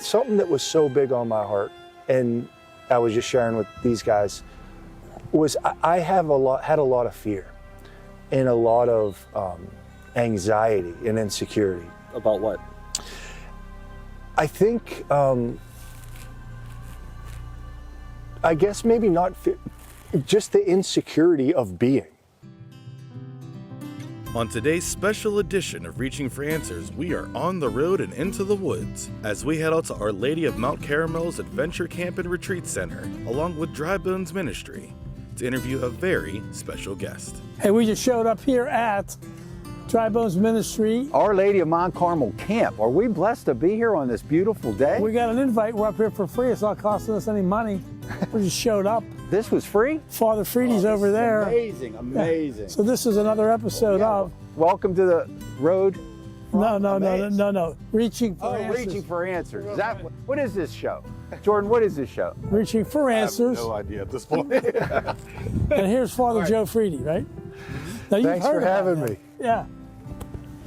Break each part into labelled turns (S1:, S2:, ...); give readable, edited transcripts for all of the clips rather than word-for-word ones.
S1: something that was so big on my heart, and I was just sharing with these guys, was I had a lot of fear and a lot of anxiety and insecurity.
S2: About what?
S1: I think, I guess maybe not, just the insecurity of being.
S3: On today's special edition of Reaching for Answers, we are on the road and into the woods as we head out to Our Lady of Mount Carmel's Adventure Camp and Retreat Center, along with Dry Bones Ministry, to interview a very special guest.
S4: Hey, we just showed up here at Dry Bones Ministry.
S5: Our Lady of Mount Carmel Camp. Are we blessed to be here on this beautiful day?
S4: We got an invite. We're up here for free. It's not costing us any money. We just showed up.
S5: This was free?
S4: Father Freedy's over there.
S5: Amazing, amazing.
S4: Yeah. So this is another episode of...
S5: Welcome to the road.
S4: No. Reaching for Answers.
S5: Reaching for Answers. Is that, what is this show? Jordan, what is this show?
S4: Reaching for Answers.
S3: I have no idea at this point.
S4: And here's Father Joe Freedy, right? Now,
S1: Thanks for having me.
S4: Yeah.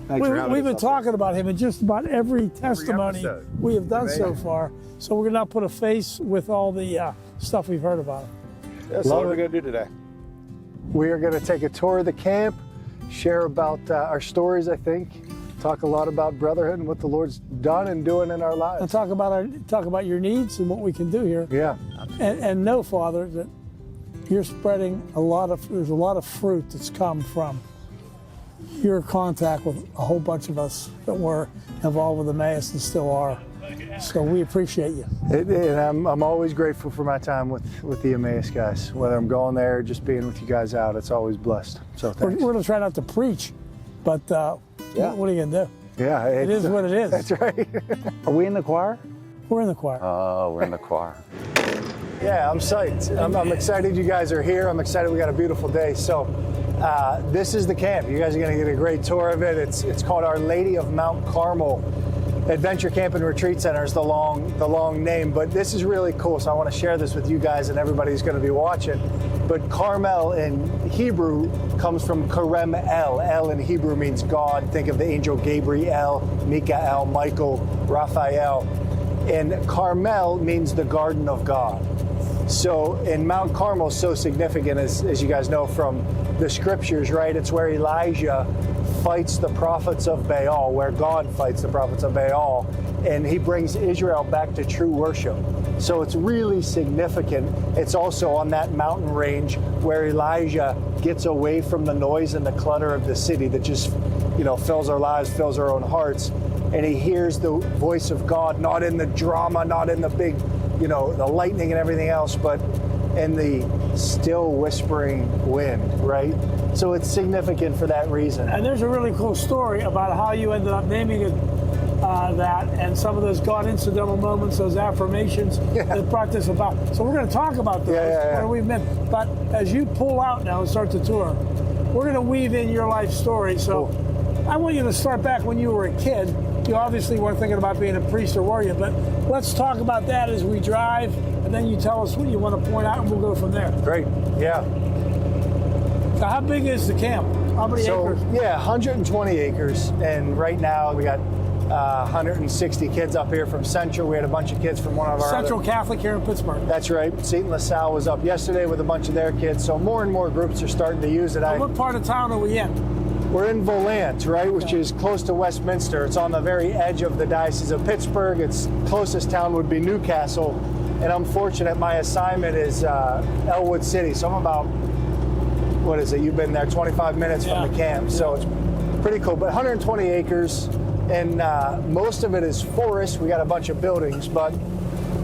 S5: Thanks for having
S4: We've been
S5: us.
S4: talking about him in just about every testimony we have done so far. So we're going to now put a face with all the stuff we've heard about him.
S3: Yeah, so what are we going to do today?
S1: We are going to take a tour of the camp, share about our stories, I think, talk a lot about brotherhood and what the Lord's done and doing in our lives.
S4: And talk about your needs and what we can do here.
S1: Yeah.
S4: And know, Father, that you're spreading there's a lot of fruit that's come from your contact with a whole bunch of us that were involved with Emmaus and still are. So we appreciate you.
S1: And I'm always grateful for my time with the Emmaus guys. Whether I'm going there or just being with you guys out, it's always blessed. So
S4: We're
S1: thanks.
S4: going to try not to preach, but what are you going to do?
S1: Yeah,
S4: It is what it is.
S1: That's right.
S5: Are we in the choir?
S4: We're in the choir.
S5: Oh, we're in the choir.
S1: Yeah, I'm psyched. I'm excited you guys are here. I'm excited we got a beautiful day. So this is the camp. You guys are going to get a great tour of it. It's called Our Lady of Mount Carmel Adventure Camp and Retreat Center is the long name, but this is really cool. So I want to share this with you guys and everybody who's going to be watching. But Carmel in Hebrew comes from Karem El. El in Hebrew means God. Think of the angel Gabriel, Mikael, Michael, Raphael. And Carmel means the garden of God. So, and Mount Carmel is so significant, as you guys know from the scriptures, right? It's where Elijah fights the prophets of Baal, where God fights the prophets of Baal, and he brings Israel back to true worship. So it's really significant. It's also on that mountain range where Elijah gets away from the noise and the clutter of the city that just, fills our lives, fills our own hearts. And he hears the voice of God, not in the drama, not in the big, the lightning and everything else, but in the still whispering wind, right? So it's significant for that reason.
S4: And there's a really cool story about how you ended up naming it that, and some of those God incidental moments, those affirmations that brought this about. So we're going to talk about those, where we've been. But as you pull out now and start the tour, we're going to weave in your life story. So I want you to start back when you were a kid. You obviously weren't thinking about being a priest, or were you? But let's talk about that as we drive, and then you tell us what you want to point out, and we'll go from there.
S1: Great, yeah.
S4: So how big is the camp? How many acres?
S1: Yeah, 120 acres. And right now we got 160 kids up here from Central. We had a bunch of kids from one of our
S4: Central Catholic here in Pittsburgh.
S1: That's right. St. LaSalle was up yesterday with a bunch of their kids. So more and more groups are starting to use it.
S4: What part of town are we in?
S1: We're in Volant, right, which is close to Westminster. It's on the very edge of the Diocese of Pittsburgh. Its closest town would be Newcastle. And I'm fortunate my assignment is Elwood City. So I'm about, what is it? You've been there 25 minutes from the camp. So it's pretty cool. But 120 acres, and most of it is forest. We got a bunch of buildings, but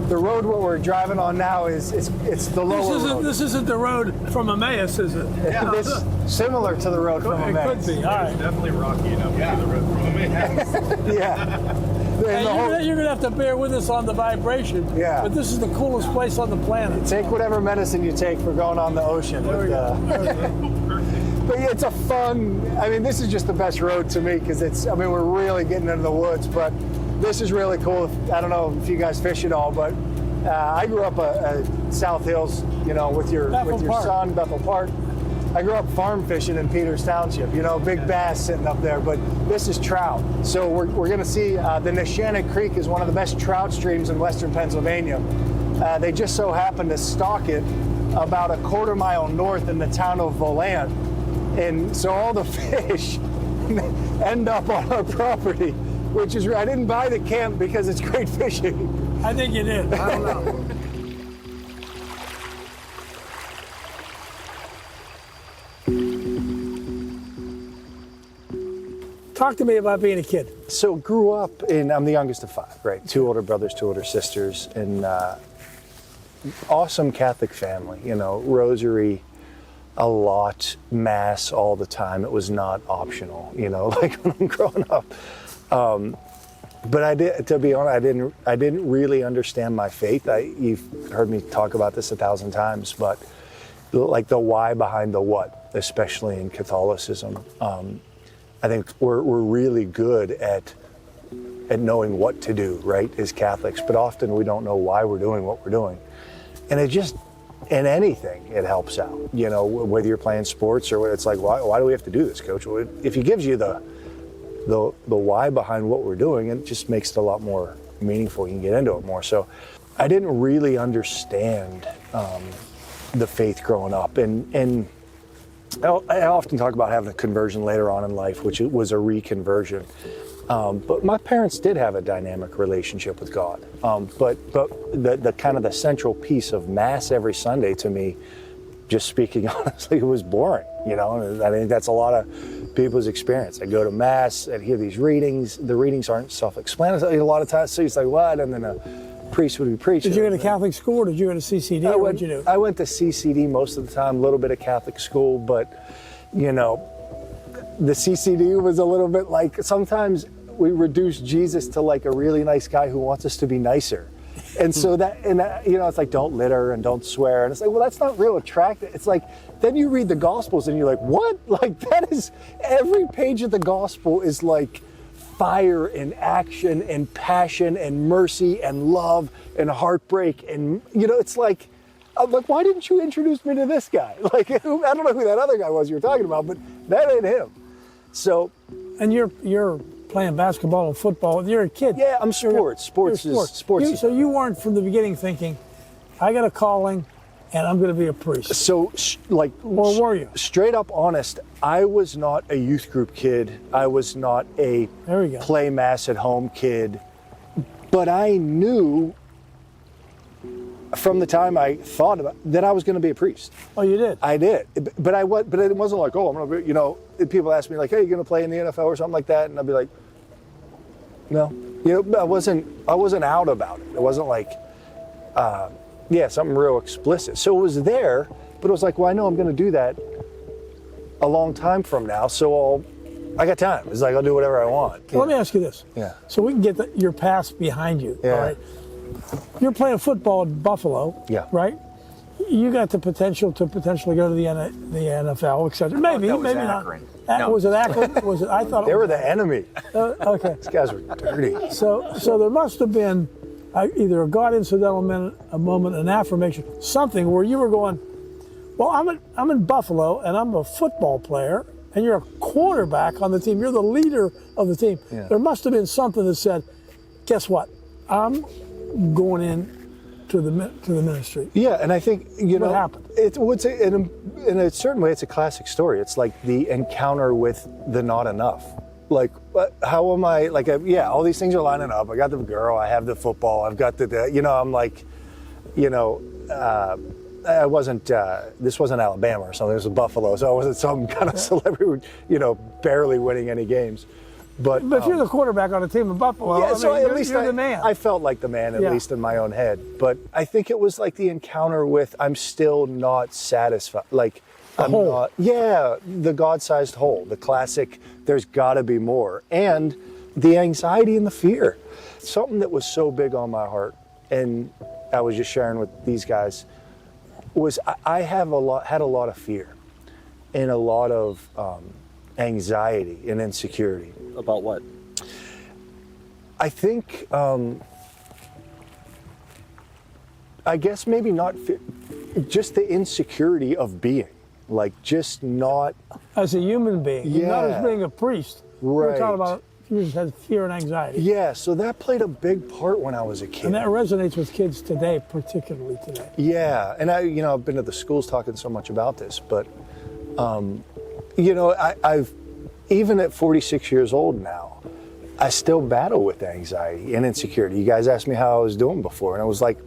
S1: the road what we're driving on now is it's the lower road.
S4: This isn't the road from Emmaus, is it?
S1: Yeah. It's similar to the road from Emmaus.
S4: It could be. All right.
S3: It's definitely rocky enough to be the road from Emmaus.
S1: Yeah.
S4: And you're going to have to bear with us on the vibration.
S1: Yeah.
S4: But this is the coolest place on the planet.
S1: Take whatever medicine you take for going on the ocean.
S4: There we go.
S1: But yeah, it's a fun, this is just the best road to me because we're really getting into the woods, but this is really cool. I don't know if you guys fish at all, but I grew up at South Hills, with your son, Bethel Park. I grew up farm fishing in Peters Township, big bass sitting up there, but this is trout. So we're going to see the Neshannock Creek is one of the best trout streams in western Pennsylvania. They just so happen to stock it about a quarter-mile north in the town of Volant. And so all the fish end up on our property, which is, I didn't buy the camp because it's great fishing.
S4: I think you did. I don't know. Talk to me about being a kid.
S1: So grew up I'm the youngest of 5, right? 2 older brothers, 2 older sisters, and awesome Catholic family, rosary a lot, mass all the time. It was not optional, like when I'm growing up. But to be honest, I didn't really understand my faith. You've heard me talk about this 1,000 times, but like the why behind the what, especially in Catholicism. I think we're really good at knowing what to do, right, as Catholics, but often we don't know why we're doing what we're doing. And in anything, it helps out, whether you're playing sports or it's like, why do we have to do this, Coach? Well, if he gives you the why behind what we're doing, it just makes it a lot more meaningful. You can get into it more. So I didn't really understand the faith growing up. And I often talk about having a conversion later on in life, which was a reconversion. But my parents did have a dynamic relationship with God. But the kind of the central piece of Mass every Sunday to me, just speaking honestly, it was boring. And I think that's a lot of people's experience. I go to Mass and hear these readings. The readings aren't self-explanatory a lot of times. So it's like, what? And then a priest would be preaching.
S4: Did you go to Catholic school or did you go to CCD? What did you do?
S1: I went to CCD most of the time, a little bit of Catholic school, but the CCD was a little bit like, sometimes we reduce Jesus to like a really nice guy who wants us to be nicer. And so it's like, don't litter and don't swear. And it's like, well, that's not real attractive. It's like, then you read the Gospels and you're like, what? Like that is, every page of the Gospel is like fire and action and passion and mercy and love and heartbreak. And, it's like, I'm like, why didn't you introduce me to this guy? Like, I don't know who that other guy was you were talking about, but that ain't him. So.
S4: And you're playing basketball and football. You're a kid.
S1: Yeah, I'm sports. Sports.
S4: So you weren't from the beginning thinking, I got a calling and I'm going to be a priest.
S1: So,
S4: or were you?
S1: Straight up honest, I was not a youth group kid. I was not a play Mass at home kid. But I knew from the time I thought about that I was going to be a priest.
S4: Oh, you did?
S1: I did. But it wasn't like, oh, I'm going to be, people ask me like, hey, you going to play in the NFL or something like that? And I'd be like, no. I wasn't out about it. It wasn't like, something real explicit. So it was there, but it was like, well, I know I'm going to do that a long time from now, so I got time. It's like, I'll do whatever I want.
S4: Well, let me ask you this.
S1: Yeah.
S4: So we can get your past behind you,
S1: yeah.
S4: All right? You're playing football at Buffalo,
S1: yeah.
S4: Right? You got the potential to potentially go to the NFL, etc. Maybe not.
S2: No.
S4: Was it Akron? Was it? I thought
S1: they were the enemy.
S4: Okay.
S1: These guys were dirty.
S4: So there must have been either a God incidental moment, an affirmation, something where you were going, well, I'm in Buffalo and I'm a football player and you're a quarterback on the team. You're the leader of the team.
S1: Yeah.
S4: There must have been something that said, guess what? I'm going in to the ministry.
S1: Yeah, and I think,
S4: what happened?
S1: In a certain way, it's a classic story. It's like the encounter with the not enough. Like, how am I, like, all these things are lining up. I got the girl, I have the football, I've got I'm like, I wasn't, this wasn't Alabama or something, it was Buffalo, so I wasn't some kind of celebrity, barely winning any games. But
S4: if you're the quarterback on a team in Buffalo, at least you're the man.
S1: I felt like the man, at least in my own head. But I think it was like the encounter with, I'm still not satisfied. Like, the God-sized hole, the classic, there's gotta be more. And the anxiety and the fear. Something that was so big on my heart, and I was just sharing with these guys, was I had a lot of fear and a lot of anxiety and insecurity.
S2: About what?
S1: I think, I guess maybe not, just the insecurity of being. like just not
S4: as a human being, not as being a priest.
S1: Right.
S4: We're talking about you just had fear and anxiety.
S1: Yeah, so that played a big part when I was a kid.
S4: And that resonates with kids today, particularly today.
S1: Yeah, and I've been to the schools talking so much about this, but I've even at 46 years old now, I still battle with anxiety and insecurity. You guys asked me how I was doing before, and I was like,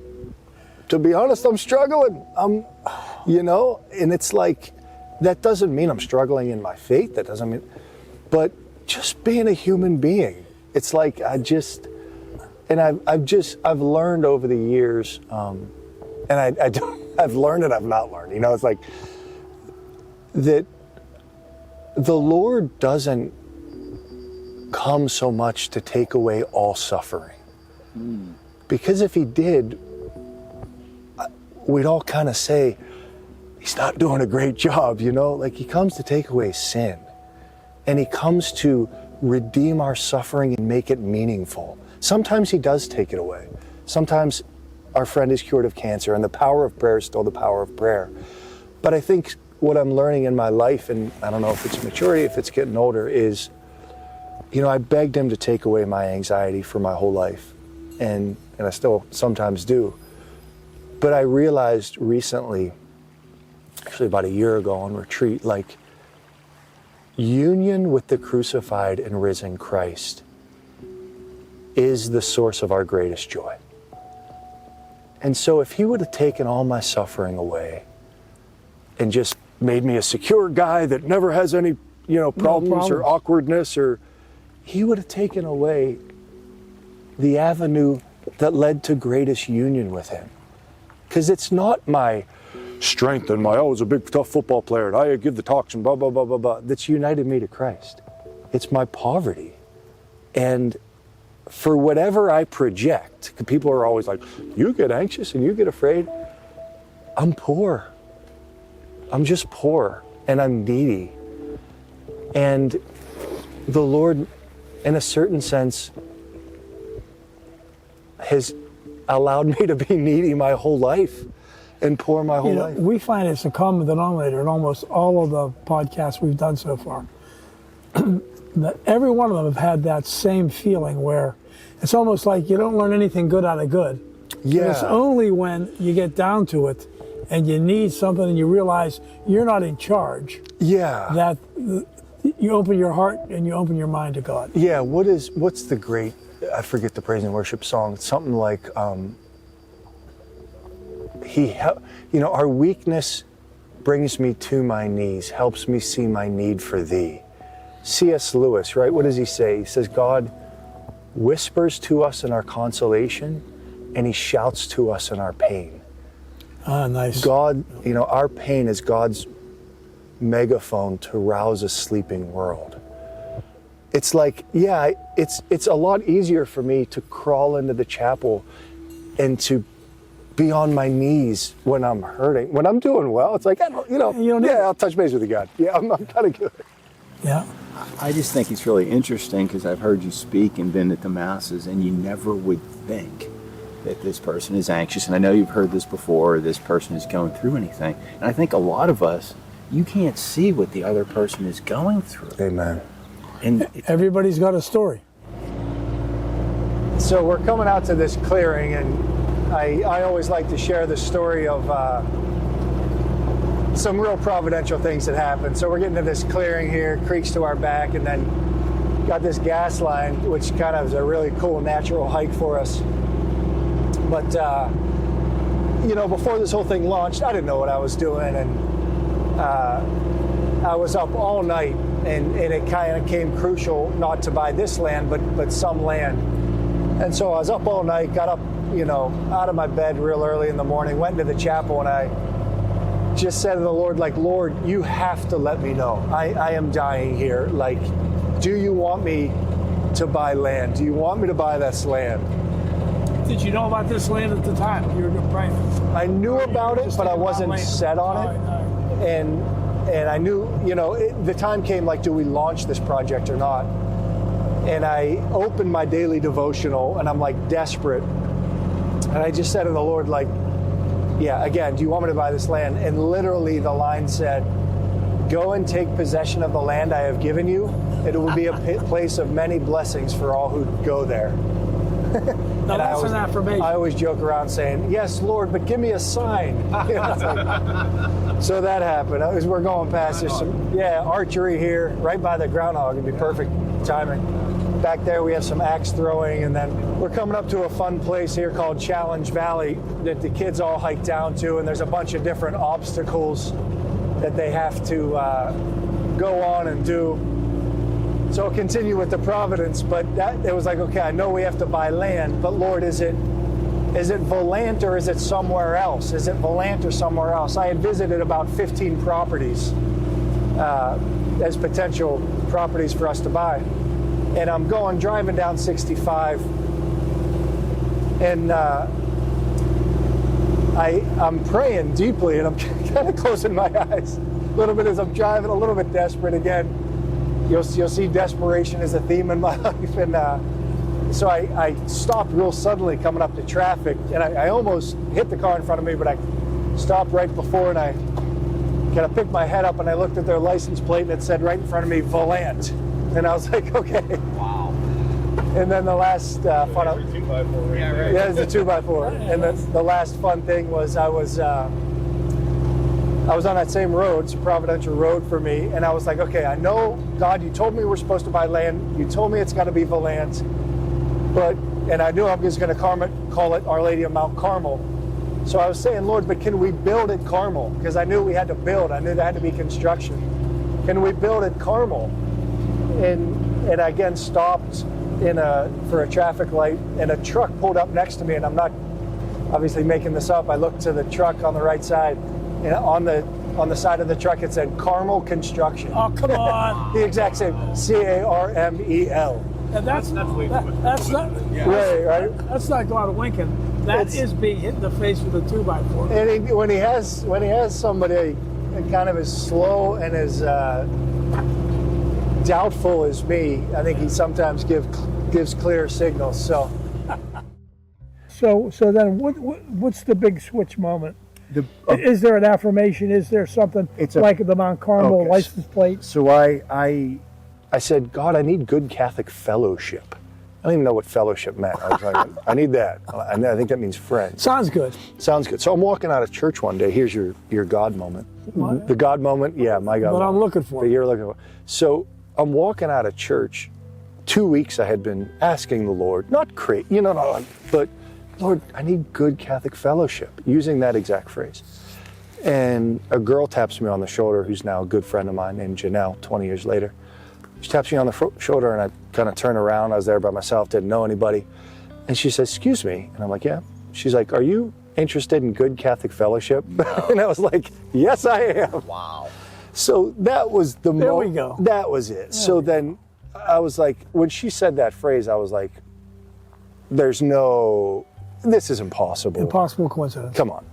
S1: to be honest, I'm struggling. And it's like, that doesn't mean I'm struggling in my faith. That doesn't mean, but just being a human being. It's like I've learned over the years, and I've learned and I've not learned. It's like that the Lord doesn't come so much to take away all suffering. Because if he did, we'd all kind of say, he's not doing a great job, Like he comes to take away sin. And he comes to redeem our suffering and make it meaningful. Sometimes he does take it away. Sometimes our friend is cured of cancer, and the power of prayer is still the power of prayer. But I think what I'm learning in my life, and I don't know if it's maturity, if it's getting older, is, I begged him to take away my anxiety for my whole life. And I still sometimes do. But I realized recently, actually about a year ago on retreat, like, union with the crucified and risen Christ is the source of our greatest joy. And so if he would have taken all my suffering away and just made me a secure guy that never has any, problems or awkwardness, or he would have taken away the avenue that led to greatest union with him. Because it's not my strength and I was a big tough football player and I give the talks and blah blah blah blah blah that's united me to Christ. It's my poverty. And for whatever I project, people are always like, you get anxious and you get afraid. I'm poor. I'm just poor and I'm needy. And the Lord, in a certain sense, has allowed me to be needy my whole life. And poor my whole life.
S4: We find it's a common denominator in almost all of the podcasts we've done so far. That every one of them have had that same feeling where it's almost like you don't learn anything good out of good.
S1: Yeah.
S4: But it's only when you get down to it and you need something and you realize you're not in charge.
S1: Yeah.
S4: That you open your heart and you open your mind to God.
S1: Yeah. What's the great, I forget the praise and worship song. It's something like, our weakness brings me to my knees, helps me see my need for thee. C.S. Lewis, right? What does he say? He says, God whispers to us in our consolation, and he shouts to us in our pain.
S4: Ah, nice.
S1: God, our pain is God's megaphone to rouse a sleeping world. It's like, it's a lot easier for me to crawl into the chapel and to be on my knees when I'm hurting. When I'm doing well, it's like, I'll touch base with you, God. Yeah, I'm kind of good.
S4: Yeah.
S5: I just think it's really interesting because I've heard you speak and been at the masses, and you never would think that this person is anxious. And I know you've heard this before, or this person is going through anything. And I think a lot of us, you can't see what the other person is going through.
S1: Amen.
S5: And
S4: everybody's got a story.
S1: So we're coming out to this clearing, and I always like to share the story of some real providential things that happened. So we're getting to this clearing here, creeks to our back, and then got this gas line, which kind of is a really cool natural hike for us. But, before this whole thing launched, I didn't know what I was doing, and I was up all night, and it kind of came crucial not to buy this land, but some land. And so I was up all night, got up, out of my bed real early in the morning, went into the chapel, and I just said to the Lord, Lord, you have to let me know. I am dying here. Do you want me to buy land? Do you want me to buy this land?
S4: Did you know about this land at the time you were praying?
S1: I knew about it, but I wasn't set on it. And I knew, the time came, do we launch this project or not? And I opened my daily devotional, and I'm desperate. And I just said to the Lord, again, do you want me to buy this land? And literally the line said, go and take possession of the land I have given you. It will be a place of many blessings for all who go there.
S4: Now that's an affirmation.
S1: I always joke around saying, yes, Lord, but give me a sign. You know, it's like, so that happened. As we're going past, there's some, archery here, right by the groundhog. It'd be perfect timing. Back there we have some axe throwing, and then we're coming up to a fun place here called Challenge Valley that the kids all hike down to, and there's a bunch of different obstacles that they have to go on and do. So I'll continue with the providence, but it was like, okay, I know we have to buy land, but Lord, is it Volant or is it somewhere else? Is it Volant or somewhere else? I had visited about 15 properties as potential properties for us to buy. And I'm driving down 65, and I'm praying deeply, and I'm kind of closing my eyes a little bit as I'm driving, a little bit desperate again. You'll see desperation as a theme in my life, and so I stopped real suddenly coming up to traffic, and I almost hit the car in front of me, but I stopped right before, and I kind of picked my head up, and I looked at their license plate, and it said right in front of me, Volant, and I was like, okay. Wow. And then the last fun, it's a 2x4, and then the last fun thing was I was on that same road, it's a providential road for me, and I was like, okay, I know, God, you told me we're supposed to buy land, you told me it's got to be Volant, and I knew I was going to call it Our Lady of Mount Carmel. So I was saying, Lord, but can we build at Carmel? Because I knew we had to build, I knew there had to be construction. Can we build at Carmel? And I again stopped for a traffic light, and a truck pulled up next to me, and I'm not obviously making this up. I looked to the truck on the right side, and on the side of the truck it said Carmel Construction.
S4: Oh, come on.
S1: The exact same, Carmel.
S4: And that's not
S1: right.
S4: That's not God winking. That is being hit in the face with a 2x4.
S1: And when he has somebody kind of as slow and as doubtful as me, I think he sometimes gives clear signals. So
S4: then what's the big switch moment? Is there an affirmation? Is there something like the Mount Carmel license plate?
S1: So I said, God, I need good Catholic fellowship. I don't even know what fellowship meant. I was like, I need that. I think that means friends.
S4: Sounds good.
S1: Sounds good. So I'm walking out of church one day. Here's your God moment. What? The God moment, my God moment.
S4: What I'm looking for.
S1: That you're looking for. So I'm walking out of church. 2 weeks I had been asking the Lord, not crazy, but Lord, I need good Catholic fellowship, using that exact phrase. And a girl taps me on the shoulder, who's now a good friend of mine named Janelle, 20 years later. She taps me on the shoulder, and I kind of turn around. I was there by myself, didn't know anybody. And she says, excuse me. And I'm like, yeah. She's like, are you interested in good Catholic fellowship? No. And I was like, yes, I am.
S5: Wow.
S1: So that was the moment.
S4: There we go.
S1: That was it. So then I was like, when she said that phrase, I was like, this is impossible.
S4: Impossible coincidence.
S1: Come on.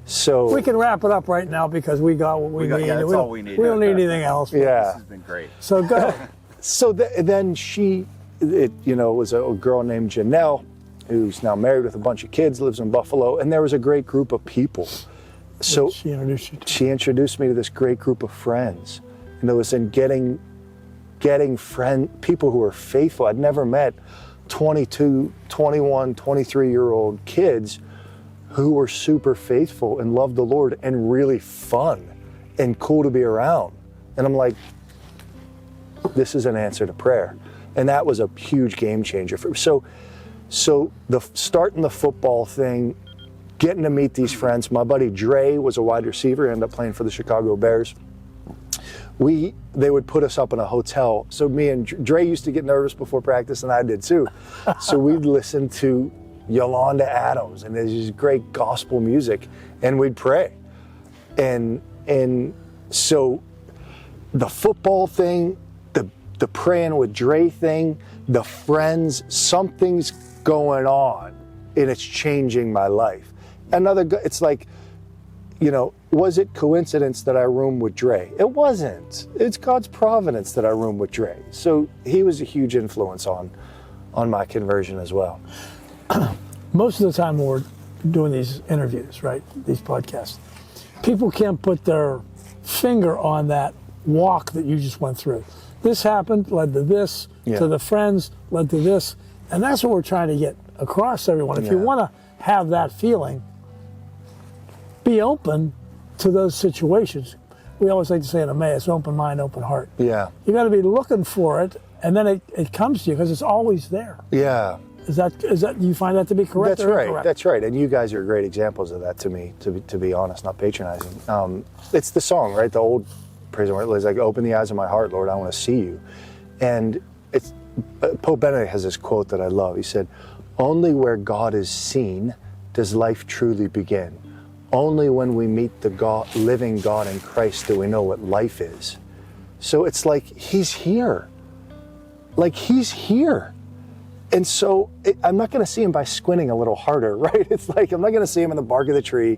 S1: So
S4: we can wrap it up right now because we got what we need.
S5: Yeah, that's all we need.
S4: We don't need anything else.
S1: Yeah.
S5: This has been great.
S4: So go ahead.
S1: So then was a girl named Janelle, who's now married with a bunch of kids, lives in Buffalo, and there was a great group of people. So
S4: she introduced you to.
S1: She introduced me to this great group of friends, and it was in getting people who were faithful. I'd never met 22, 21, 23-year-old kids who were super faithful and loved the Lord and really fun and cool to be around. And I'm like, this is an answer to prayer. And that was a huge game changer for me. So the starting the football thing, getting to meet these friends. My buddy Dre was a wide receiver, ended up playing for the Chicago Bears. They would put us up in a hotel. So me and Dre used to get nervous before practice, and I did too. So we'd listen to Yolanda Adams, and there's this great gospel music, and we'd pray. And so the football thing, the praying with Dre thing, the friends, something's going on, and it's changing my life. It's like, was it coincidence that I roomed with Dre? It wasn't. It's God's providence that I roomed with Dre. So he was a huge influence on my conversion as well.
S4: Most of the time when we're doing these interviews, right, these podcasts, people can't put their finger on that walk that you just went through. This happened, led to this, to the friends, led to this. And that's what we're trying to get across to everyone. If you want to have that feeling, be open to those situations. We always like to say in Emmaus, open mind, open heart.
S1: Yeah.
S4: You got to be looking for it, and then it comes to you because it's always there.
S1: Yeah.
S4: Is that do you find that to be correct?
S1: That's right. Incorrect? That's right. And you guys are great examples of that to me. To be honest, not patronizing. It's the song, right? The old praise and worship. It's like, "Open the eyes of my heart, Lord. I want to see you." And it's Pope Benedict has this quote that I love. He said, "Only where God is seen does life truly begin. Only when we meet the living God in Christ do we know what life is." So it's like He's here. Like He's here. And so I'm not going to see Him by squinting a little harder, right? It's like I'm not going to see Him in the bark of the tree,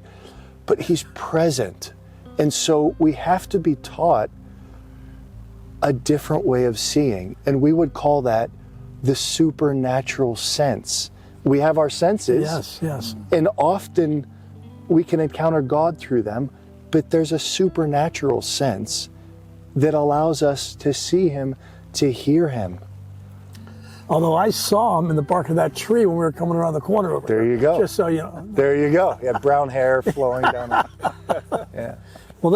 S1: but He's present. And so we have to be taught a different way of seeing. And we would call that the supernatural sense. We have our senses.
S4: Yes, yes.
S1: And often we can encounter God through them, but there's a supernatural sense that allows us to see Him, to hear Him.
S4: Although I saw him in the bark of that tree when we were coming around the corner over there.
S1: There you go.
S4: Just so you know.
S1: There you go. You have brown hair flowing down. Yeah.
S4: Well,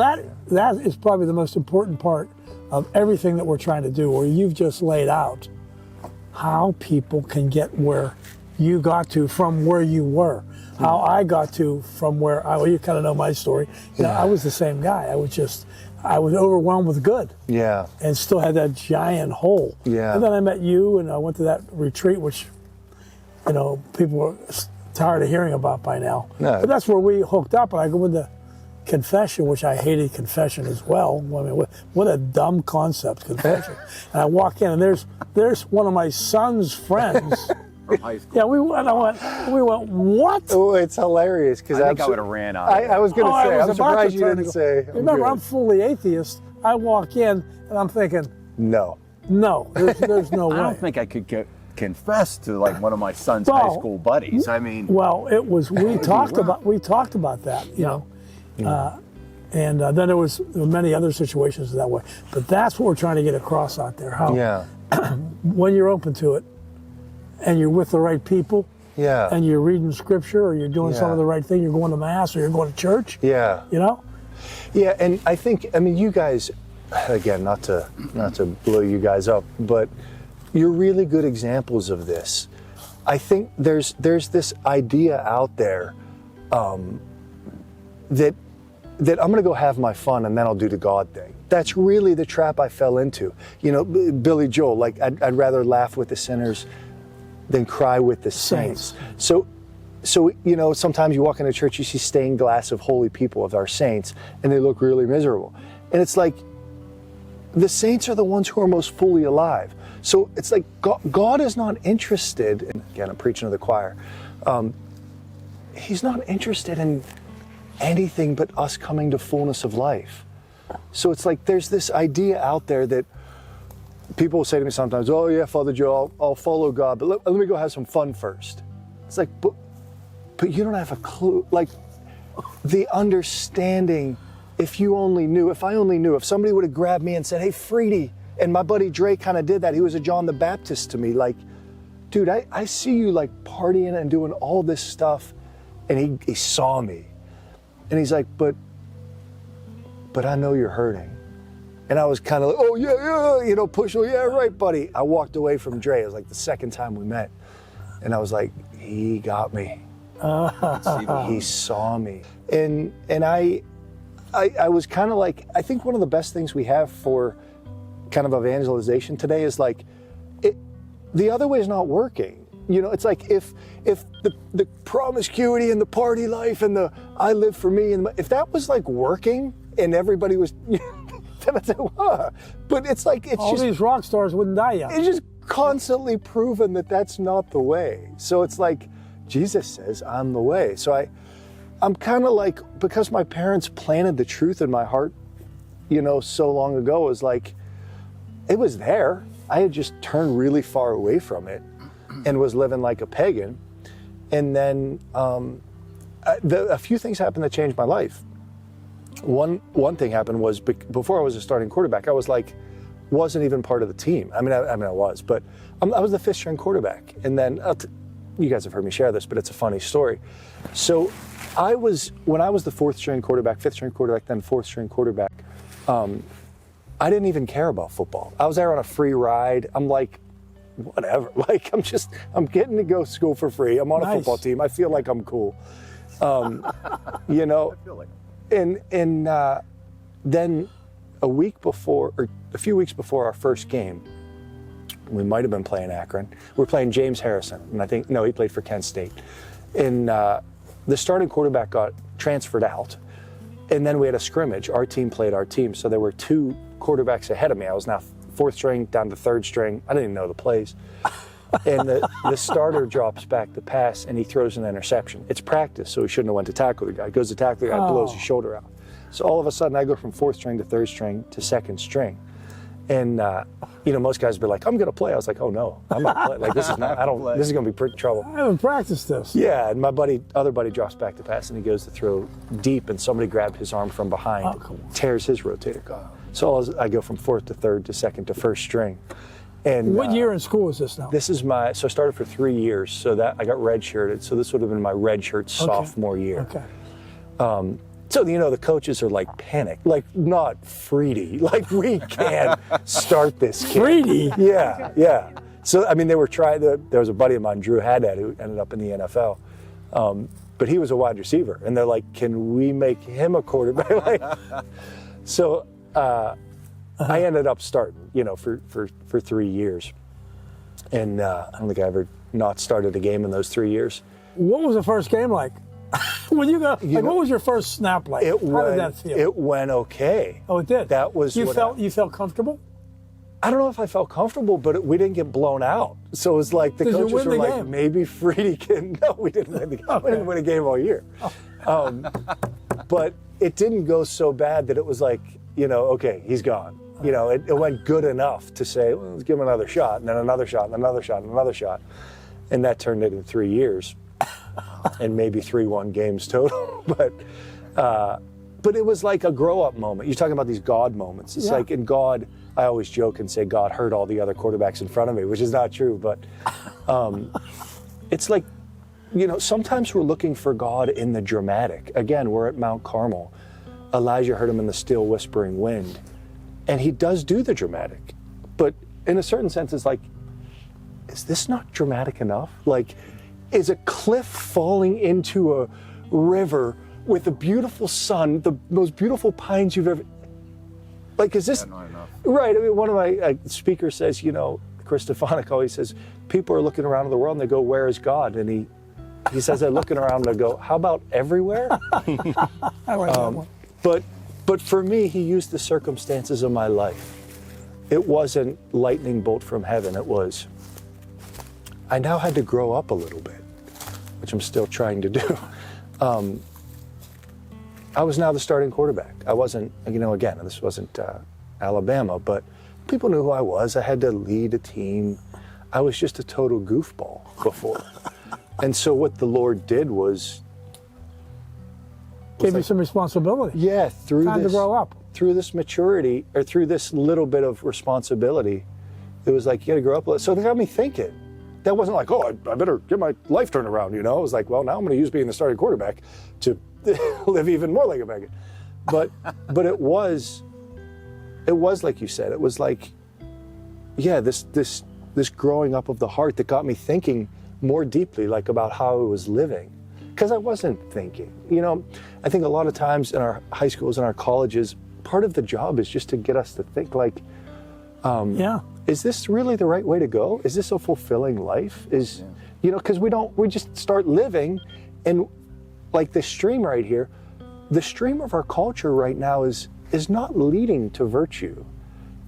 S4: that is probably the most important part of everything that we're trying to do, where you've just laid out how people can get where you got to from where you were. How I got to from where well, you kind of know my story. You know, I was the same guy. I was overwhelmed with good.
S1: Yeah.
S4: And still had that giant hole.
S1: Yeah.
S4: And then I met you, and I went to that retreat, which, you know, people are tired of hearing about by now.
S1: No.
S4: But that's where we hooked up, and I go into confession, which I hated confession as well. I mean, what a dumb concept, confession. And I walk in, and there's one of my son's friends.
S5: From high school.
S4: Yeah, we went, what?
S1: Oh, it's hilarious because
S5: I think I would have ran out.
S1: I was going to say, I'm surprised you didn't
S4: go.
S1: say.
S4: Remember,
S1: good.
S4: I'm fully atheist. I walk in, and I'm thinking,
S1: No,
S4: there's no way.
S5: I don't think I could confess to like one of my son's high school buddies. I mean,
S4: well, it was. We talked about that, you know, and then there was many other situations that way. But that's what we're trying to get across out there. How when you're open to it, and you're with the right people, and you're reading scripture, or you're doing some of the right thing, you're going to mass, or you're going to church, you know.
S1: Yeah, and I think, I mean, you guys, again, not to blow you guys up, but you're really good examples of this. I think there's this idea out there that I'm going to go have my fun and then I'll do the God thing. That's really the trap I fell into. You know, Billy Joel, like I'd rather laugh with the sinners than cry with the saints. So you know, sometimes you walk into church, you see stained glass of holy people, of our saints, and they look really miserable. And it's like, the saints are the ones who are most fully alive. So it's like God is not interested, and again, I'm preaching to the choir, He's not interested in anything but us coming to fullness of life. So it's like there's this idea out there that people will say to me sometimes, "Oh yeah, Father Joe, I'll follow God, but let me go have some fun first." It's like, but you don't have a clue. Like, the understanding, if you only knew, if I only knew, if somebody would have grabbed me and said, "Hey, Freedy," and my buddy Dre kind of did that. He was a John the Baptist to me. Like, dude, I see you like partying and doing all this stuff. And he saw me. And he's like, but I know you're hurting. And I was kind of like, "Oh, yeah, you know, push, oh, yeah, right, buddy." I walked away from Dre. It was like the second time we met. And I was like, he got me. He saw me. And I was kind of like, I think one of the best things we have for kind of evangelization today is like, the other way is not working. You know, it's like if the promiscuity and the party life and the I live for me, and if that was like working and everybody was, then I'd say, wow. But it's like, it's
S4: all
S1: just,
S4: these rock stars wouldn't die young.
S1: It's just constantly proven that that's not the way. So it's like, Jesus says, "I'm the way." So I'm kind of like, because my parents planted the truth in my heart, you know, so long ago, it was like, it was there. I had just turned really far away from it and was living like a pagan. And then a few things happened that changed my life. one thing happened was before I was a starting quarterback, I wasn't even part of the team. I was, but I was the 5th string quarterback. And then you guys have heard me share this, but it's a funny story. So when I was the 4th string quarterback, 5th string quarterback, then 4th string quarterback, I didn't even care about football. I was there on a free ride. I'm like, whatever. Like, I'm getting to go to school for free. I'm on a football team. I feel like I'm cool. You know,
S5: I feel like
S1: and then a few weeks before our first game, we might have been playing Akron. We were playing James Harrison, and he played for Kent State. And the starting quarterback got transferred out, and then we had a scrimmage. Our team played our team, so there were 2 quarterbacks ahead of me. I was now 4th string down to 3rd string. I didn't even know the plays. And the starter drops back the pass, and he throws an interception. It's practice, so he shouldn't have went to tackle the guy. He goes to tackle the guy, blows his shoulder out. So all of a sudden, I go from 4th string to 3rd string to 2nd string. And, most guys would be like, I'm going to play. I was like, oh, no, I'm not playing. Like, this is going to be trouble.
S4: I haven't practiced this.
S1: Yeah, and my other buddy drops back the pass, and he goes to throw deep, and somebody grabbed his arm from behind, tears his rotator cuff. So I go from 4th to 3rd to 2nd to 1st string. And
S4: what year in school is this now?
S1: This is I started for 3 years, so that I got redshirted. So this would have been my redshirt sophomore year.
S4: Okay.
S1: So, the coaches are like panicked, like not Freedy, like we can't start this kid.
S4: Freedy?
S1: Yeah. So, they were trying there was a buddy of mine, Drew Haddad, who ended up in the NFL. But he was a wide receiver, and they're like, can we make him a quarterback? So I ended up starting, for 3 years. And I don't think I ever not started a game in those 3 years.
S4: What was the first game like? When you go, what was your first snap like? How did that feel?
S1: It went okay.
S4: Oh, it did?
S1: That was
S4: you felt comfortable?
S1: I don't know if I felt comfortable, but we didn't get blown out. So it was like the coaches were like, maybe Freedy can. No, we didn't win the game. We didn't win a game all year. But it didn't go so bad that it was like, okay, he's gone. It went good enough to say, well, let's give him another shot, and then another shot, and another shot, and another shot. And that turned into 3 years. And maybe 3-1 games total, but it was like a grow-up moment. You're talking about these God moments. It's like in God, I always joke and say God hurt all the other quarterbacks in front of me, which is not true. But it's like, sometimes we're looking for God in the dramatic. Again, we're at Mount Carmel. Elijah heard him in the still whispering wind, and he does do the dramatic. But in a certain sense, it's like, is this not dramatic enough? Like, is a cliff falling into a river with a beautiful sun, the most beautiful pines you've ever... Like, is this...
S5: Not enough.
S1: Right. One of my speakers says, Chris Stefanik always says, people are looking around the world and they go, where is God? And he says they're looking around and they go, how about everywhere?
S4: I like that one.
S1: But for me, he used the circumstances of my life. It wasn't lightning bolt from heaven. It was... I now had to grow up a little bit, which I'm still trying to do. I was now the starting quarterback. I wasn't, again, this wasn't Alabama, but people knew who I was. I had to lead a team. I was just a total goofball before. And so what the Lord did was
S4: gave you some responsibility.
S1: Yeah,
S4: time to grow up.
S1: Through this maturity, or through this little bit of responsibility, it was like, you got to grow up a little. So it got me thinking. That wasn't like, I better get my life turned around, It was like, well, now I'm going to use being the starting quarterback to live even more like a beggar. But it was like you said, it was like, this growing up of the heart that got me thinking more deeply, like about how I was living. Because I wasn't thinking. I think a lot of times in our high schools and our colleges, part of the job is just to get us to think like, is this really the right way to go? Is this a fulfilling life? Because we just start living, and like the stream right here, the stream of our culture right now is not leading to virtue,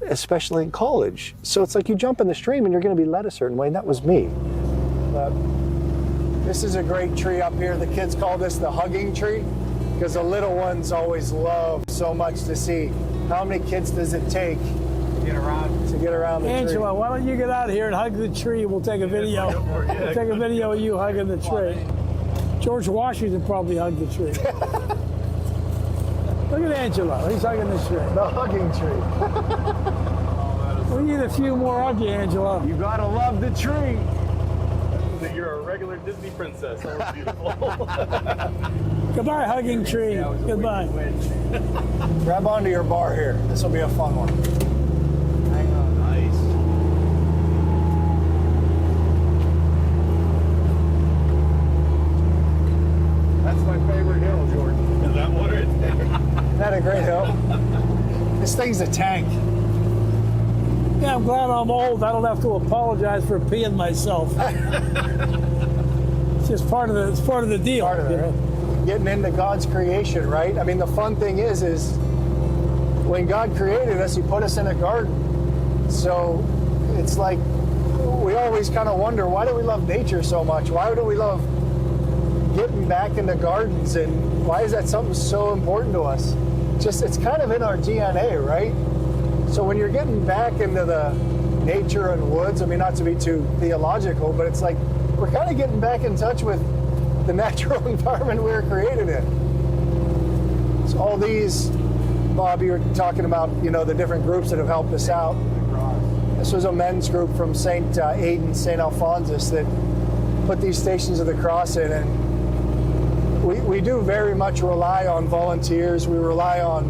S1: especially in college. So it's like you jump in the stream and you're going to be led a certain way, and that was me. This is a great tree up here. The kids call this the hugging tree, because the little ones always love so much to see. How many kids does it take to get around the tree?
S4: Angela, why don't you get out here and hug the tree? We'll take a video. We'll take a video of you hugging the tree. George Washington probably hugged the tree. Look at Angelo. He's hugging the tree.
S1: The hugging tree.
S4: We need a few more huggy, Angelo.
S1: You gotta love the tree.
S3: You're a regular Disney princess. That was beautiful.
S4: Goodbye, hugging tree. Goodbye.
S1: Grab onto your bar here. This will be a fun one. Hang on.
S3: Nice.
S1: That's my favorite hill, Jordan.
S3: Is that what it is?
S1: Isn't that a great hill? This thing's a tank.
S4: Yeah, I'm glad I'm old. I don't have to apologize for peeing myself. It's just part of the deal.
S1: Part of it, right? Getting into God's creation, right? I mean, the fun thing is when God created us, He put us in a garden. So it's like we always kind of wonder, why do we love nature so much? Why do we love getting back into gardens, and why is that something so important to us? Just, it's kind of in our DNA, right? So when you're getting back into the nature and woods, I mean, not to be too theological, but it's like we're kind of getting back in touch with the natural environment we were created in. So all these, Bob, you were talking about, the different groups that have helped us out. This was a men's group from St. Aidan, St. Alphonsus that put these Stations of the Cross in, and we do very much rely on volunteers. We rely on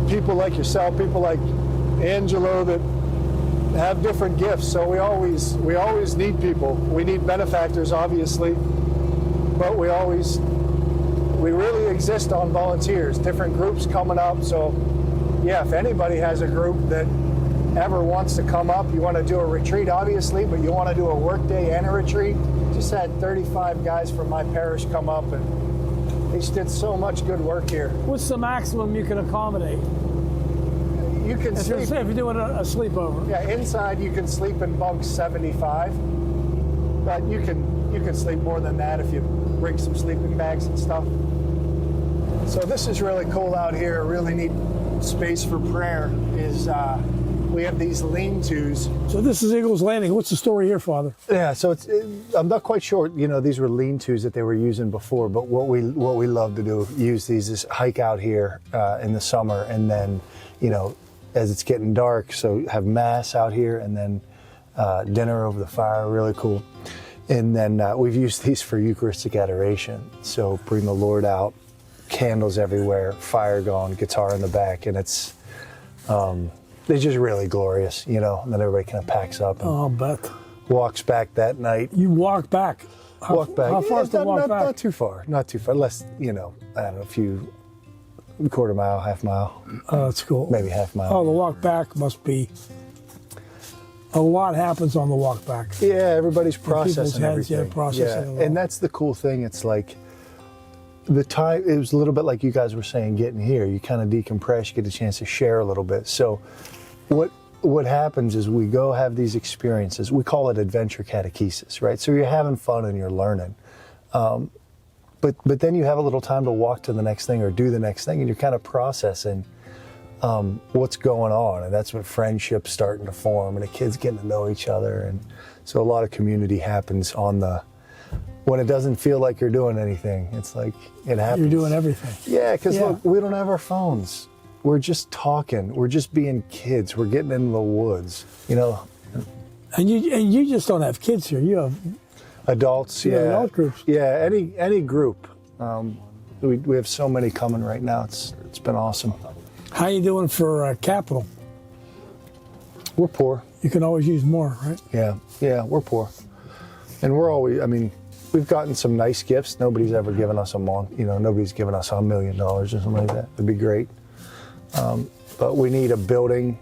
S1: people like yourself, people like Angelo that have different gifts. So we always need people. We need benefactors, obviously, but we really exist on volunteers, different groups coming up. So yeah, if anybody has a group that ever wants to come up, you want to do a retreat, obviously, but you want to do a work day and a retreat. Just had 35 guys from my parish come up, and they just did so much good work here.
S4: What's the maximum you can accommodate?
S1: You can sleep.
S4: If you're doing a sleepover.
S1: Yeah, inside you can sleep in bunks 75, but you can sleep more than that if you bring some sleeping bags and stuff. So this is really cool out here. A really neat space for prayer is we have these lean-tos.
S4: So this is Eagles Landing. What's the story here, Father?
S1: Yeah, so I'm not quite sure. These were lean-tos that they were using before, but what we love to do, use these, is hike out here in the summer, and then as it's getting dark, so have mass out here, and then dinner over the fire. Really cool. And then we've used these for Eucharistic adoration. So bring the Lord out, candles everywhere, fire going, guitar in the back, and it's just really glorious, and then everybody kind of packs up and
S4: Oh, bet.
S1: walks back that night.
S4: You walk back.
S1: Walk back.
S4: How far is the walk back?
S1: Not too far. Not too far. Less, I don't know, a few, quarter mile, half mile.
S4: Oh, that's cool.
S1: Maybe half mile.
S4: Oh, the walk back must be. A lot happens on the walk back.
S1: Yeah, everybody's processing
S4: heads,
S1: everything.
S4: yeah, processing it all.
S1: And that's the cool thing. It's like the time, it was a little bit like you guys were saying, getting here. You kind of decompress, you get a chance to share a little bit. So what happens is we go have these experiences. We call it adventure catechesis, right? So you're having fun and you're learning. But then you have a little time to walk to the next thing or do the next thing, and you're kind of processing what's going on, and that's when friendships starting to form and the kids getting to know each other, and so a lot of community happens when it doesn't feel like you're doing anything. It's like it happens.
S4: You're doing everything.
S1: Yeah, because look, we don't have our phones. We're just talking. We're just being kids. We're getting into the woods,
S4: And you just don't have kids here. You have
S1: adults. Yeah,
S4: adult groups.
S1: Yeah, any group. We have so many coming right now. It's been awesome.
S4: How you doing for capital?
S1: We're poor.
S4: You can always use more, right?
S1: Yeah, we're poor. And we've gotten some nice gifts. Nobody's ever given us nobody's given us $1 million or something like that. It'd be great. But we need a building.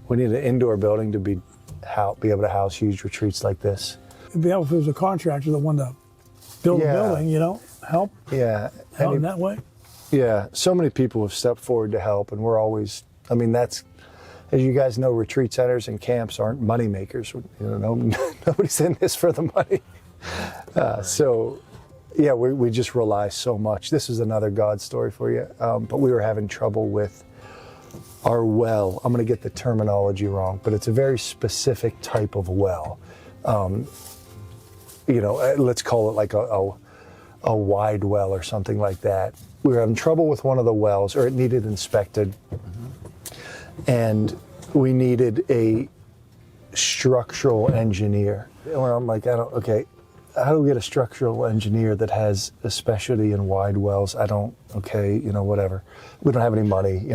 S1: We need an indoor building to be able to house huge retreats like this.
S4: It'd be helpful if there was a contractor that wanted to build a building, help
S1: Yeah.
S4: out in that way.
S1: Yeah, so many people have stepped forward to help, and we're always, that's, as you guys know, retreat centers and camps aren't money makers. Nobody's in this for the money. So, yeah, we just rely so much. This is another God story for you, but we were having trouble with our well. I'm going to get the terminology wrong, but it's a very specific type of well. Let's call it like a wide well or something like that. we were having trouble with one of the wells, or it needed inspected, and we needed a structural engineer. And I'm like, okay, how do we get a structural engineer that has a specialty in wide wells? Whatever. We don't have any money,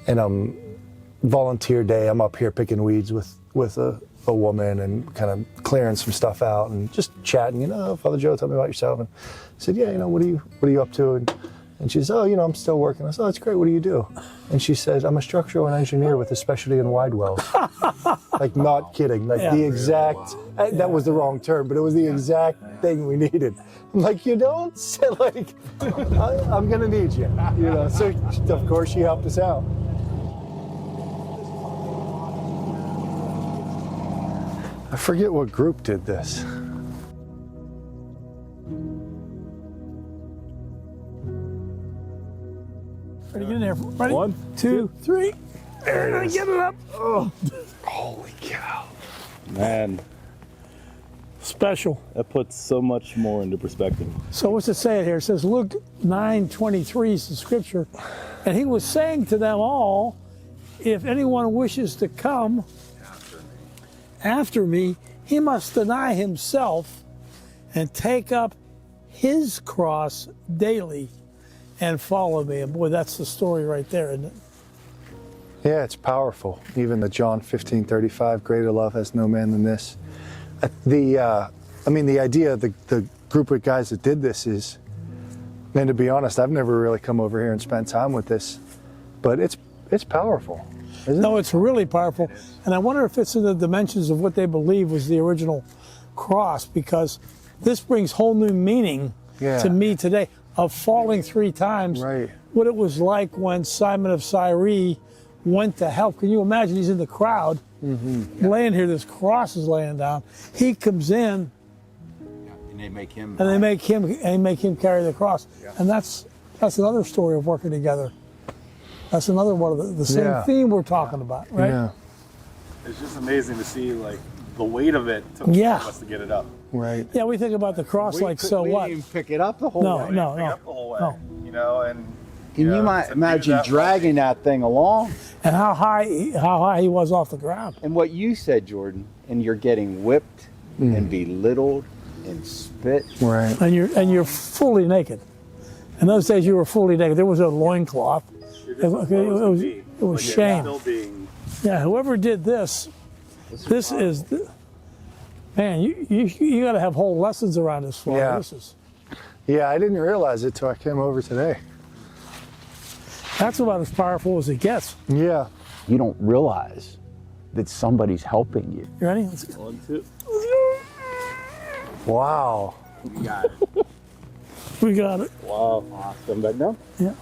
S1: And volunteer day, I'm up here picking weeds with a woman and kind of clearing some stuff out and just chatting, Father Joe, tell me about yourself. And I said, yeah, what are you up to? And she says, I'm still working. I said, that's great, what do you do? And she says, I'm a structural engineer with a specialty in wide wells. Like, not kidding. Like, the exact, that was the wrong term, but it was the exact thing we needed. I'm like, you don't say, like, I'm going to need you. So, of course, she helped us out. I forget what group did this.
S4: Ready, get in there. Ready?
S3: 1,
S4: 2, 3.
S1: There it is.
S4: Get it up. Oh.
S1: Holy cow.
S3: Man,
S4: Special.
S3: that puts so much more into perspective.
S4: So what's it say here? It says Luke 9:23 is the scripture. And he was saying to them all, if anyone wishes to come after me, he must deny himself and take up his cross daily and follow me. And boy, that's the story right there, isn't it?
S1: Yeah, it's powerful. Even the John 15:35, greater love has no man than this. The idea of the group of guys that did this is, and to be honest, I've never really come over here and spent time with this, but it's powerful, isn't it?
S4: No, it's really powerful. And I wonder if it's in the dimensions of what they believe was the original cross, because this brings whole new meaning to me today of falling 3 times.
S1: Right.
S4: What it was like when Simon of Cyrene went to help. Can you imagine? He's in the crowd, laying here, this cross is laying down. He comes in,
S5: And they make him.
S4: and they make him carry the cross. And that's another story of working together. That's another one of the same theme we're talking about, right?
S1: Yeah,
S3: It's just amazing to see, like, the weight of it took us to get it up.
S1: right.
S4: Yeah, we think about the cross
S5: We
S4: like,
S5: could-
S4: so
S5: we
S4: what?
S5: didn't even pick it up the whole
S4: No,
S5: way.
S4: no,
S3: Pick it
S4: no.
S3: up the whole way,
S4: No.
S3: and
S5: Can you
S3: to do
S5: imagine
S3: that
S5: dragging that thing along?
S4: And how high he was off the ground.
S5: And what you said, Jordan, and you're getting whipped and belittled and spit.
S1: Right.
S4: And you're fully naked. In those days, you were fully naked. There was a loincloth. It was shame.
S3: Still being,
S4: Yeah, whoever did this is, man, you got to have whole lessons around this floor.
S1: Yeah. Yeah, I didn't realize it till I came over today.
S4: That's about as powerful as it gets.
S1: Yeah.
S5: You don't realize that somebody's helping you.
S4: You ready? Let's go.
S3: 1, 2.
S1: Wow.
S5: You got it.
S4: We got it.
S3: Wow. Awesome. Back down.
S4: Yeah.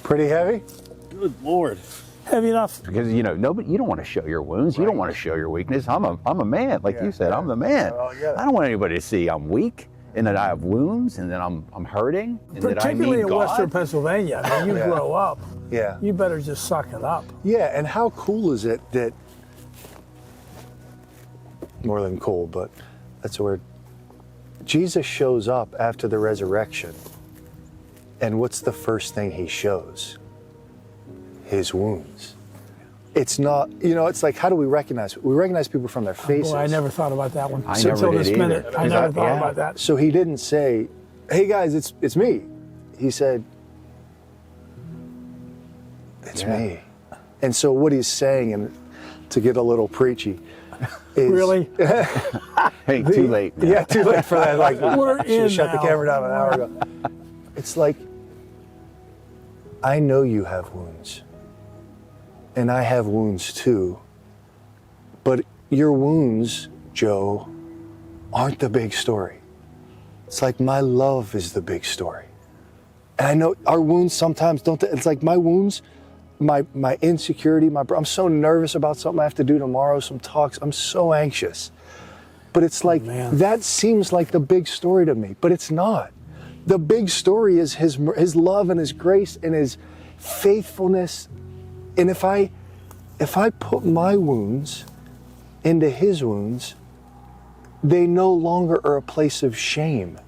S1: Pretty heavy?
S3: Good Lord.
S4: Heavy enough.
S5: Because nobody, you don't want to show your wounds. You don't want to show your weakness. I'm a man, like you said. I'm the man.
S1: Well, I get it.
S5: I don't want anybody to see I'm weak and that I have wounds and that I'm hurting and that I
S4: Particularly
S5: need
S4: in
S5: God.
S4: Western Pennsylvania. I mean, you
S1: Yeah.
S4: grow up.
S1: Yeah.
S4: You better just suck it up.
S1: Yeah, and how cool is it that, more than cool, but that's a word, Jesus shows up after the resurrection, and what's the first thing he shows? His wounds. It's not, it's like, how do we recognize? We recognize people from their faces.
S4: Boy, I never thought about that one.
S5: I never
S4: Until
S5: did
S4: this
S5: either.
S4: minute. I
S5: Is
S4: never
S5: that-
S4: thought
S5: yeah.
S4: about that.
S1: So he didn't say, hey guys, it's me. He said, it's me. And so what he's saying, and to get a little preachy, is,
S4: Really?
S5: Hey, too late. Man.
S1: Yeah, too late for that. Like,
S4: We're
S1: should have
S4: in
S1: shut the
S4: now.
S1: camera down an hour ago. It's like, I know you have wounds, and I have wounds too, but your wounds, Joe, aren't the big story. It's like my love is the big story. And I know our wounds sometimes don't, it's like my wounds, my insecurity, I'm so nervous about something I have to do tomorrow, some talks, I'm so anxious. But it's like, that seems like the big story to me, but it's not. The big story is his love and his grace and his faithfulness. And if I put my wounds into his wounds, they no longer are a place of shame.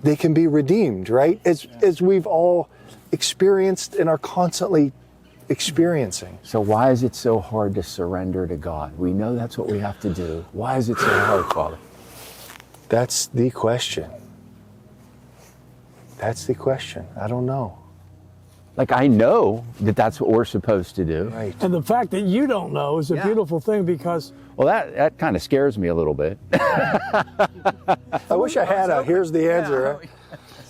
S1: they can be redeemed, right? As we've all experienced and are constantly experiencing.
S5: So why is it so hard to surrender to God? We know that's what we have to do. Why is it so hard, Father?
S1: That's the question. That's the question. I don't know.
S5: Like, I know that that's what we're supposed to do.
S1: Right.
S4: And the fact that you don't know is a beautiful thing, because
S5: Well, that kind of scares me a little bit.
S1: I wish I had a here's the answer.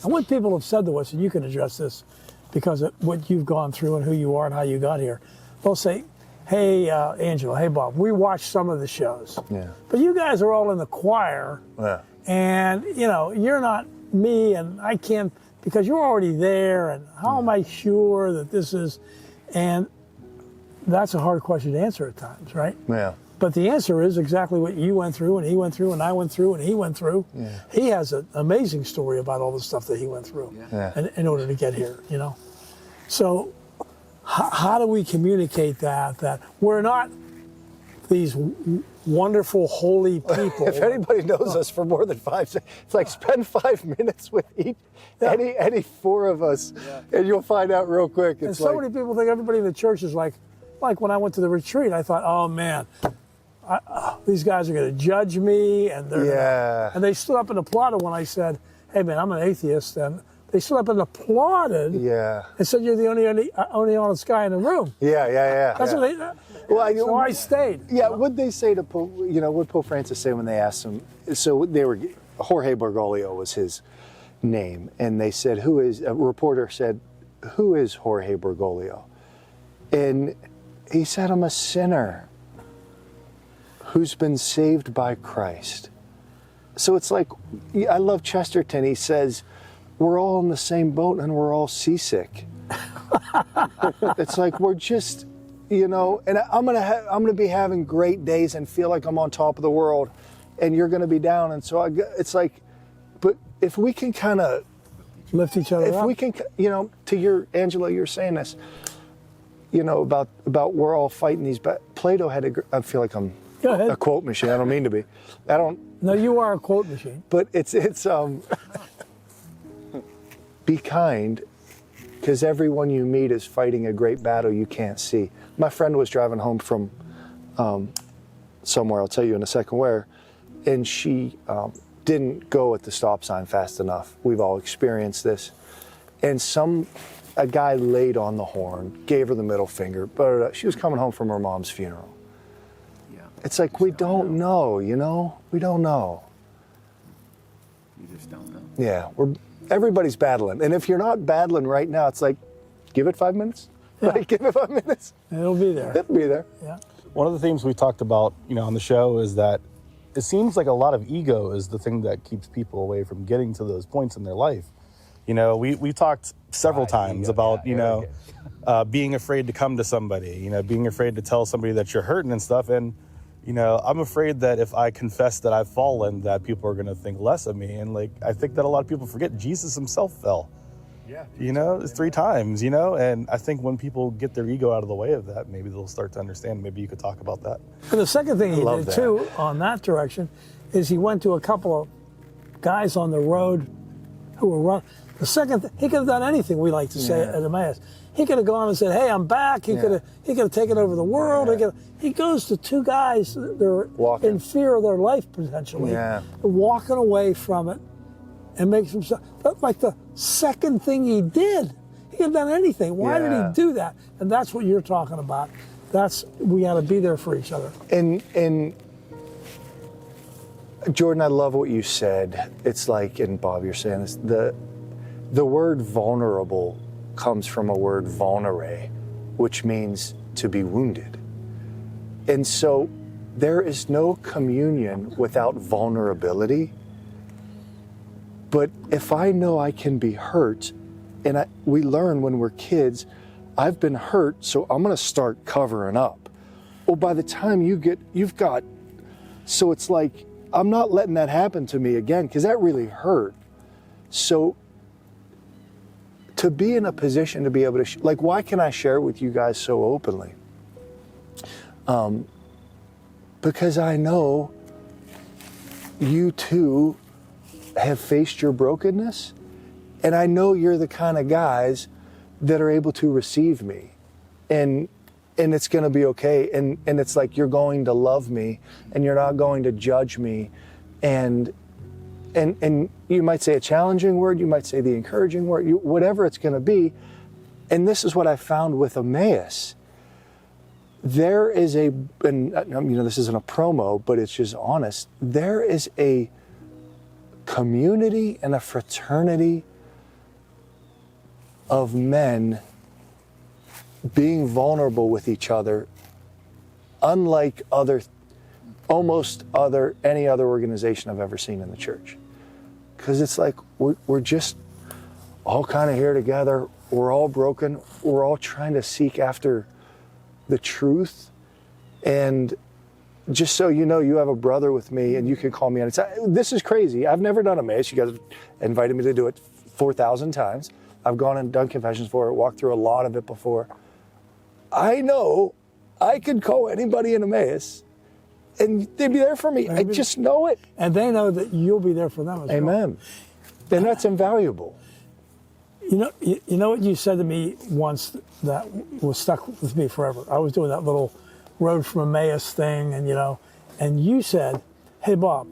S4: and what people have said to us, and you can address this because of what you've gone through and who you are and how you got here. They'll say, hey, Angela, hey, Bob, we watched some of the shows.
S1: Yeah.
S4: But you guys are all in the choir,
S1: Yeah.
S4: and, you know, you're not me, and I can't, because you're already there, and how am I sure that this is, and that's a hard question to answer at times, right?
S1: Yeah.
S4: But the answer is exactly what you went through, and he went through, and I went through, and he went through.
S1: Yeah.
S4: He has an amazing story about all the stuff that he went through in order to get here, you know? So how do we communicate that we're not these wonderful, holy people?
S1: If anybody knows us for more than 5 seconds, it's like spend 5 minutes with any four of us, and you'll find out real quick.
S4: And
S1: It's
S4: so
S1: like,
S4: many people think everybody in the church is like when I went to the retreat, I thought, oh man, these guys are going to judge me, and and they stood up and applauded when I said, hey man, I'm an atheist, and they stood up and applauded and said, you're the only honest guy in the room. That's what they.
S1: Well,
S4: so I stayed.
S1: Yeah, what'd they say to Pope? You know, what Pope Francis say when they asked him? So they were Jorge Bergoglio was his name, and they said, "Who is?" A reporter said, "Who is Jorge Bergoglio?" And he said, "I'm a sinner who's been saved by Christ." So it's like, I love Chesterton. He says, "We're all in the same boat, and we're all seasick." It's like we're just. You know, and I'm gonna be having great days and feel like I'm on top of the world, and you're gonna be down. And so it's like, but if we can kind of
S4: lift each other up.
S1: If we can, you know, to your Angela, you're saying this, you know, about we're all fighting these. But Plato had I feel like I'm
S4: Go ahead.
S1: a quote machine. I don't mean to be. I don't.
S4: No, you are a quote machine.
S1: But it's be kind, because everyone you meet is fighting a great battle you can't see. My friend was driving home from somewhere, I'll tell you in a second where, and she didn't go at the stop sign fast enough. We've all experienced this. And a guy laid on the horn, gave her the middle finger, but she was coming home from her mom's funeral.
S5: Yeah.
S1: It's like, we don't know, you know? We don't know.
S5: You just don't know.
S1: Yeah, everybody's battling. And if you're not battling right now, it's like, give it 5 minutes.
S4: Yeah.
S1: Like, give it 5 minutes.
S4: It'll be there.
S1: It'll be there.
S4: Yeah.
S2: One of the themes we talked about, you know, on the show is that it seems like a lot of ego is the thing that keeps people away from getting to those points in their life. You know, we talked several times about, being afraid to come to somebody, you know, being afraid to tell somebody that you're hurting and stuff. And, you know, I'm afraid that if I confess that I've fallen, that people are going to think less of me. And like, I think that a lot of people forget Jesus himself fell. Yeah, you know, 3 times, you know, and I think when people get their ego out of the way of that, maybe they'll start to understand. Maybe you could talk about that.
S4: And the second thing he did too on that direction is he went to a couple of guys on the road who were running. The second he could have done anything, we like to say at Emmaus. He could have gone and said, hey, I'm back. He could have taken over the world. He goes to 2 guys that are in fear of their life potentially, walking away from it. And makes himself, that's like the second thing he did. He could have done anything. Why did he do that? And that's what you're talking about. We got to be there for each other.
S1: And Jordan, I love what you said. It's like, and Bob, you're saying this, the word vulnerable comes from a word vulnere, which means to be wounded. And so there is no communion without vulnerability. But if I know I can be hurt, and we learn when we're kids, I've been hurt, so I'm going to start covering up. Well, by the time you've got, so it's like, I'm not letting that happen to me again, because that really hurt. So to be in a position to be able to, like, why can I share with you guys so openly? Because I know you too have faced your brokenness, and I know you're the kind of guys that are able to receive me, and it's going to be okay, and it's like you're going to love me, and you're not going to judge me, and you might say a challenging word, you might say the encouraging word, whatever it's going to be. And this is what I found with Emmaus. There is this isn't a promo, but it's just honest. There is a community and a fraternity of men being vulnerable with each other, unlike any other organization I've ever seen in the church. Because it's like we're just all kind of here together. We're all broken. We're all trying to seek after the truth. And just so you know, you have a brother with me, and you can call me on it. This is crazy. I've never done Emmaus. You guys invited me to do it 4,000 times. I've gone and done confessions for it, walked through a lot of it before. I know I could call anybody in Emmaus, and they'd be there for me. I just know it.
S4: And they know that you'll be there for them as well.
S1: Amen. And that's invaluable.
S4: You know what you said to me once that was stuck with me forever? I was doing that little Road from Emmaus thing, and you said, hey, Bob,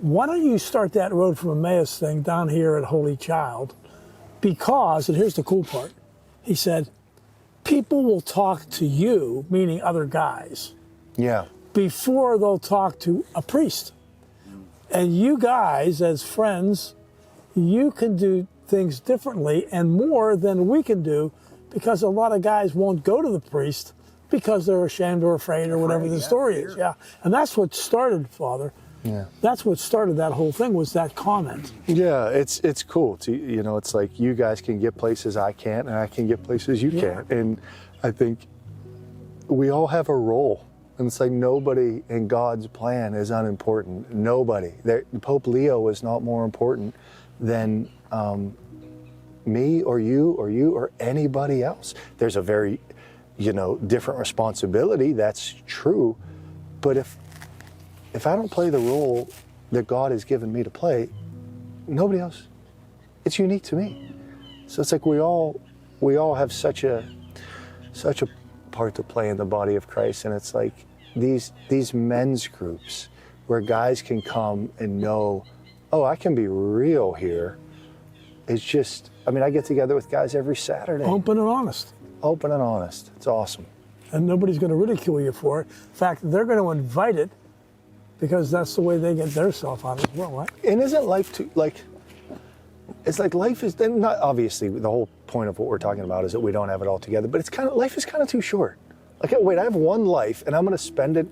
S4: why don't you start that Road from Emmaus thing down here at Holy Child? Because, and here's the cool part, he said, people will talk to you, meaning other guys, before they'll talk to a priest. And you guys, as friends, you can do things differently and more than we can do, because a lot of guys won't go to the priest because they're ashamed or afraid or whatever the story is. Yeah. And that's what started, Father. Yeah. That's what started that whole thing, was that comment.
S1: Yeah, it's cool. It's like you guys can get places I can't, and I can get places you can't. And I think we all have a role. And it's like nobody in God's plan is unimportant. Nobody. Pope Leo is not more important than me or you or anybody else. There's a very, different responsibility. That's true. But if I don't play the role that God has given me to play, nobody else. It's unique to me. So it's like we all have such a part to play in the body of Christ, and it's like these men's groups where guys can come and know, oh, I can be real here. It's just, I get together with guys every Saturday.
S4: Open and honest.
S1: Open and honest. It's awesome.
S4: And nobody's going to ridicule you for it. In fact, they're going to invite it, because that's the way they get their self out as well, right?
S1: And isn't life it's like life is, not obviously the whole point of what we're talking about is that we don't have it all together, but life is kind of too short. Like, wait, I have one life, and I'm going to spend it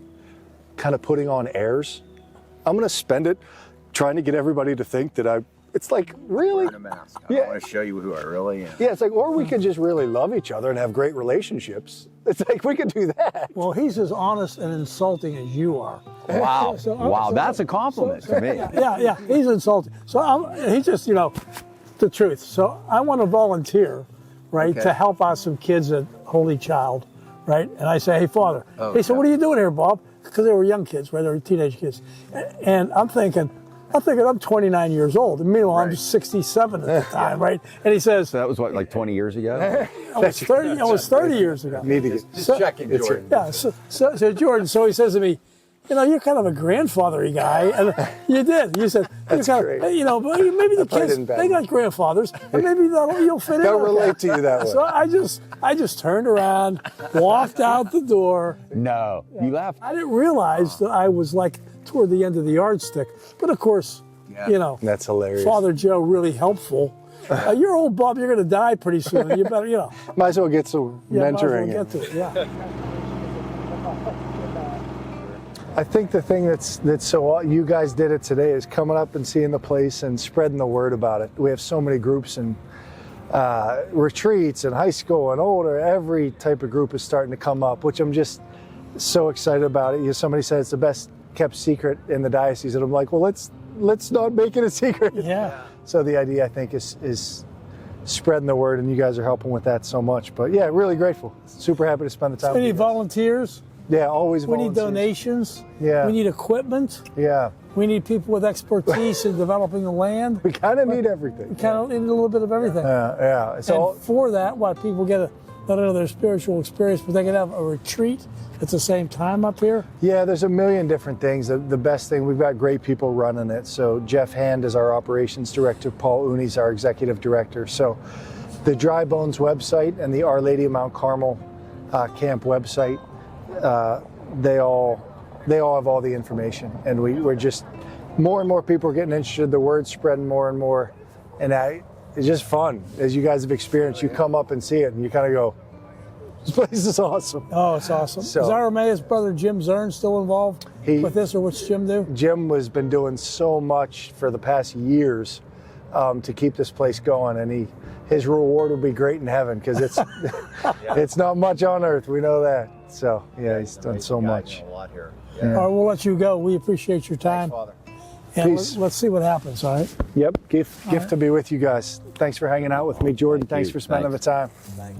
S1: kind of putting on airs. I'm going to spend it trying to get everybody to think that it's like, really?
S5: Wearing a mask. I want to show you who I really am.
S1: Yeah, it's like, or we could just really love each other and have great relrelationships. It's like, we could do that.
S4: Well, he's as honest and insulting as you are.
S5: Wow. That's a compliment to me.
S4: Yeah, he's insulting. So he's just, the truth. So I want to volunteer, right, to help out some kids at Holy Child, right? And I say, hey, Father. He said, what are you doing here, Bob? Because they were young kids, right? They were teenage kids. And I'm thinking I'm 29 years old. And meanwhile, I'm 67 at the time, right? And he says...
S6: So that was what, like 20 years ago?
S4: It was 30 years ago.
S1: Need to get...
S5: Just checking, Jordan.
S4: Yeah, so Jordan, so he says to me, you're kind of a grandfathery guy. And you did. You said,
S1: that's great.
S4: But maybe the kids, they got grandfathers. And maybe you'll fit in.
S1: They'll relate to you that way.
S4: So I just turned around, walked out the door.
S6: No, you left.
S4: I didn't realize that I was toward the end of the yardstick. But of course,
S1: that's hilarious.
S4: Father Joe, really helpful. You're old, Bob. You're going to die pretty soon. You better,
S1: Might as well get some mentoring.
S4: Might as well get to it,
S1: I think the thing that's so you guys did it today is coming up and seeing the place and spreading the word about it. We have so many groups and retreats and high school and older. Every type of group is starting to come up, which I'm just so excited about it. Somebody said it's the best kept secret in the diocese, and I'm like, well, let's not make it a secret.
S4: Yeah.
S1: So the idea, I think, is spreading the word, and you guys are helping with that so much. But yeah, really grateful. Super happy to spend the time.
S4: We need volunteers.
S1: Yeah, always
S4: We
S1: volunteers.
S4: need donations.
S1: Yeah.
S4: We need equipment.
S1: Yeah.
S4: We need people with expertise in developing the land.
S1: We kind of need everything.
S4: We kind of need a little bit of everything.
S1: Yeah. So
S4: and for that, people get not only their spiritual experience, but they can have a retreat at the same time up here.
S1: Yeah, there's a million different things. The best thing, we've got great people running it. So Jeff Hand is our operations director. Paul Uni's our executive director. So the Dry Bones website and the Our Lady of Mount Carmel camp website, they all have all the information, and we're just more and more people are getting interested. The word's spreading more and more, and it's just fun. As you guys have experienced, you come up and see it, and you kind of go, "This place is awesome."
S4: Oh, it's awesome.
S1: So,
S4: is our Emmaus brother Jim Zern still involved with this, or what's Jim do?
S1: Jim has been doing so much for the past years to keep this place going, and his reward will be great in heaven, because it's not much on earth. We know that. So yeah, he's done so much.
S5: A lot here.
S4: All right, we'll let you go. We appreciate your time.
S5: Thanks, Father.
S4: And
S1: Peace.
S4: let's see what happens, all right?
S1: Yep, gift to be with you guys. Thanks for hanging out with me, Jordan. Thanks for spending the time.
S5: Thanks.